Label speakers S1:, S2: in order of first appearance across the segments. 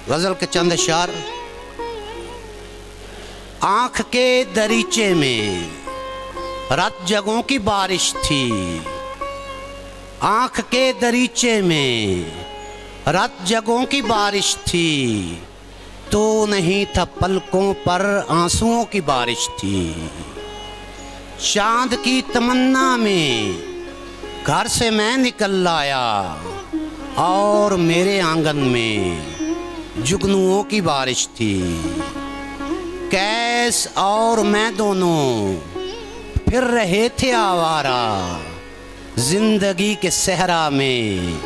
S1: गजल के चंद अशार। आंख के दरीचे में रात जगों की बारिश थी, आंख के दरीचे में रात जगों की बारिश थी, तो नहीं था पलकों पर आंसुओं की बारिश थी। चांद की तमन्ना में घर से मैं निकल आया और मेरे आंगन में जुगनुओं की बारिश थी। कैस और मैं दोनों फिर रहे थे आवारा, जिंदगी के सहरा में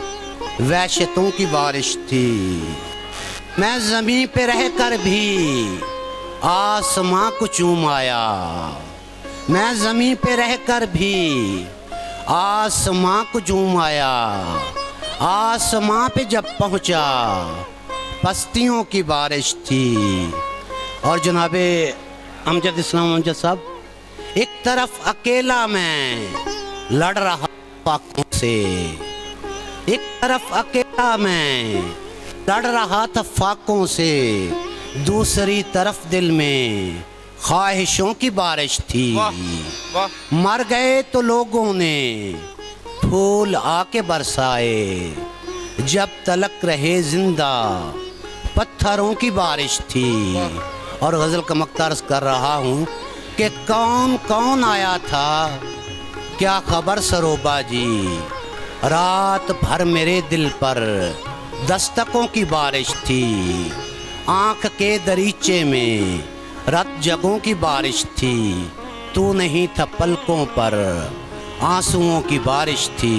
S1: वहशतों की बारिश थी। मैं जमीन पे रहकर भी आसमां को चूम आया, मैं जमीन पे रहकर भी आसमां को चूम आया। आसमां पे जब पहुंचा पस्तियों की बारिश थी। और जनाबे अमजद इस्लाम अमजद साहब, एक तरफ अकेला मैं लड़ रहा फाकों से, एक तरफ अकेला मैं लड़ रहा था फाकों से, दूसरी तरफ दिल में ख्वाहिशों की बारिश थी। मर गए तो लोगों ने फूल आके बरसाए, जब तलक रहे जिंदा पत्थरों की बारिश थी। और गज़ल का मक्तार कर रहा हूँ कि कौन कौन आया था, क्या खबर सरोबा जी, रात भर मेरे दिल पर दस्तकों की बारिश थी। आँख के दरीचे में रात जगों की बारिश थी, तू नहीं था पलकों पर आंसुओं की बारिश थी।